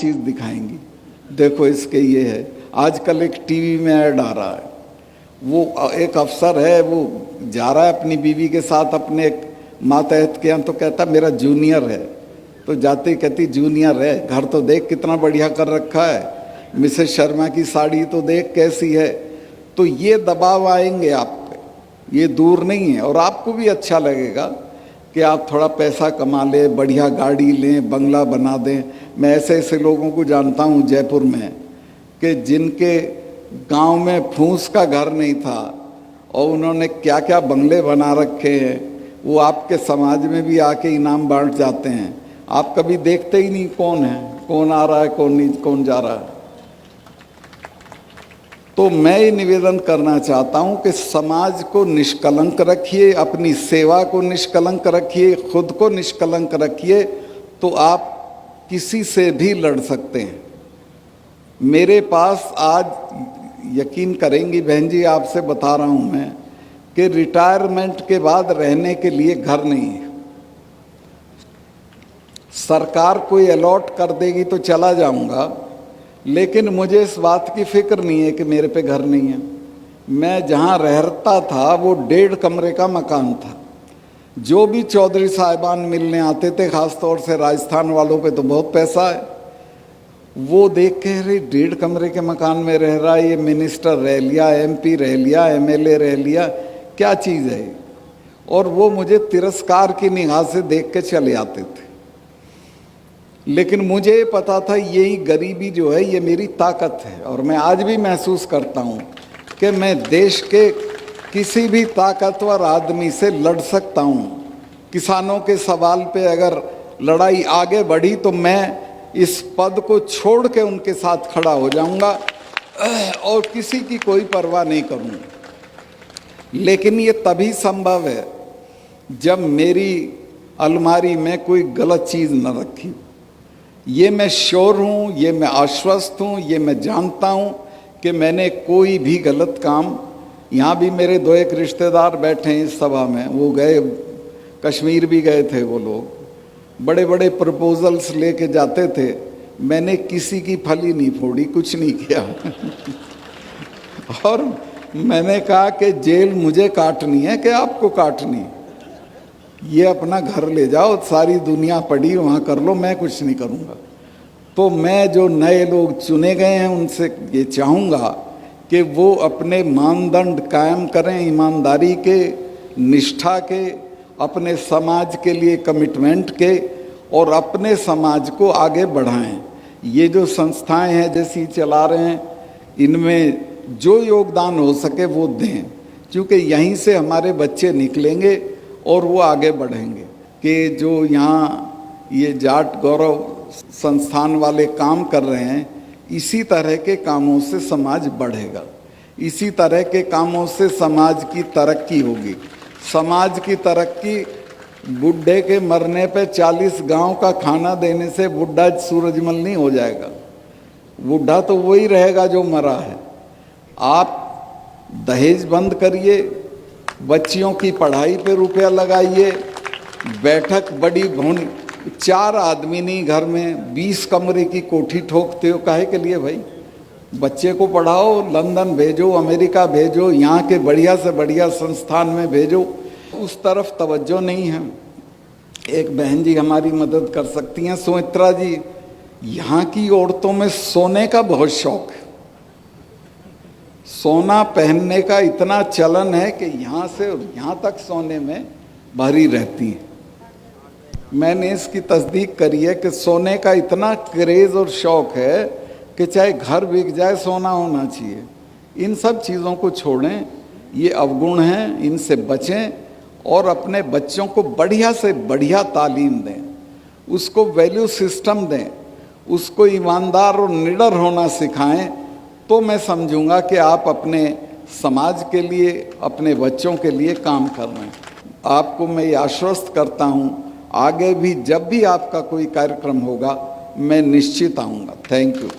चीज़ दिखाएंगी, देखो इसके ये है। आजकल एक टीवी में ऐड आ रहा है, वो एक अफसर है, वो जा रहा है अपनी बीवी के साथ अपने एक मातहत के यहाँ, तो कहता मेरा जूनियर है, तो जाते ही कहती जूनियर है, घर तो देख कितना बढ़िया कर रखा है, मिसेस शर्मा की साड़ी तो देख कैसी है। तो ये दबाव आएंगे आप पे, ये दूर नहीं है। और आपको भी अच्छा लगेगा कि आप थोड़ा पैसा कमा लें, बढ़िया गाड़ी लें, बंगला बना दें। मैं ऐसे ऐसे लोगों को जानता हूँ जयपुर में कि जिनके गांव में फूस का घर नहीं था और उन्होंने क्या क्या बंगले बना रखे हैं, वो आपके समाज में भी आके इनाम बांट जाते हैं। आप कभी देखते ही नहीं कौन है, कौन आ रहा है, कौन नहीं, कौन जा रहा है। तो मैं ये निवेदन करना चाहता हूं कि समाज को निष्कलंक रखिए, अपनी सेवा को निष्कलंक रखिए, खुद को निष्कलंक रखिए, तो आप किसी से भी लड़ सकते हैं। मेरे पास आज, यकीन करेंगी बहन जी, आपसे बता रहा हूं मैं कि रिटायरमेंट के बाद रहने के लिए घर नहीं है। सरकार कोई अलॉट कर देगी तो चला जाऊंगा, लेकिन मुझे इस बात की फिक्र नहीं है कि मेरे पे घर नहीं है। मैं जहाँ रहता था वो 1.5 कमरे का मकान था। जो भी चौधरी साहिबान मिलने आते थे, ख़ास तौर से राजस्थान वालों पे तो बहुत पैसा है, वो देख के अरे 1.5 कमरे के मकान में रह रहा है, ये मिनिस्टर रह लिया, MP रह लिया, MLA रह लिया, क्या चीज़ है। और वो मुझे तिरस्कार की निगाह से देख के चले आते थे। लेकिन मुझे पता था यही गरीबी जो है ये मेरी ताकत है। और मैं आज भी महसूस करता हूँ कि मैं देश के किसी भी ताकतवर आदमी से लड़ सकता हूँ। किसानों के सवाल पे अगर लड़ाई आगे बढ़ी तो मैं इस पद को छोड़ के उनके साथ खड़ा हो जाऊँगा और किसी की कोई परवाह नहीं करूँगा। लेकिन ये तभी संभव है जब मेरी अलमारी में कोई गलत चीज़ न रखी। ये मैं श्योर हूँ, ये मैं आश्वस्त हूँ, ये मैं जानता हूँ कि मैंने कोई भी गलत काम, यहाँ भी मेरे 2-1 रिश्तेदार बैठे हैं इस सभा में, वो गए कश्मीर भी गए थे, वो लोग बड़े बड़े प्रपोजल्स लेके जाते थे, मैंने किसी की फली नहीं फोड़ी, कुछ नहीं किया और मैंने कहा कि जेल मुझे काटनी है कि आपको काटनी, ये अपना घर ले जाओ, सारी दुनिया पड़ी वहाँ कर लो, मैं कुछ नहीं करूँगा। तो मैं जो नए लोग चुने गए हैं उनसे ये चाहूँगा कि वो अपने मानदंड कायम करें, ईमानदारी के, निष्ठा के, अपने समाज के लिए कमिटमेंट के, और अपने समाज को आगे बढ़ाएं। ये जो संस्थाएं हैं जैसी चला रहे हैं, इनमें जो योगदान हो सके वो दें, क्योंकि यहीं से हमारे बच्चे निकलेंगे और वो आगे बढ़ेंगे। कि जो यहाँ ये जाट गौरव संस्थान वाले काम कर रहे हैं, इसी तरह के कामों से समाज बढ़ेगा, इसी तरह के कामों से समाज की तरक्की होगी। समाज की तरक्की बुढ़े के मरने पे 40 गांव का खाना देने से बुढ़ा सूरजमल नहीं हो जाएगा। बुढ़ा तो वही रहेगा जो मरा है। आप दहेज बंद करिए, बच्चियों की पढ़ाई पे रुपया लगाइए, बैठक बड़ी भवन, 4 आदमी नहीं घर में 20 कमरे की कोठी ठोकते हो, काहे के लिए भाई? बच्चे को पढ़ाओ, लंदन भेजो, अमेरिका भेजो, यहाँ के बढ़िया से बढ़िया संस्थान में भेजो। उस तरफ तवज्जो नहीं है। एक बहन जी हमारी मदद कर सकती हैं, सुमित्रा जी। यहाँ की औरतों में सोने का बहुत शौक है, सोना पहनने का इतना चलन है कि यहाँ से यहाँ तक सोने में भरी रहती हैं। मैंने इसकी तस्दीक करी है कि सोने का इतना क्रेज़ और शौक़ है कि चाहे घर बिक जाए सोना होना चाहिए। इन सब चीज़ों को छोड़ें, ये अवगुण हैं, इनसे बचें और अपने बच्चों को बढ़िया से बढ़िया तालीम दें, उसको वैल्यू सिस्टम दें, उसको ईमानदार और निडर होना सिखाएं। तो मैं समझूंगा कि आप अपने समाज के लिए, अपने बच्चों के लिए काम कर रहे हैं। आपको मैं ये आश्वस्त करता हूँ, आगे भी जब भी आपका कोई कार्यक्रम होगा मैं निश्चित आऊँगा। Thank you.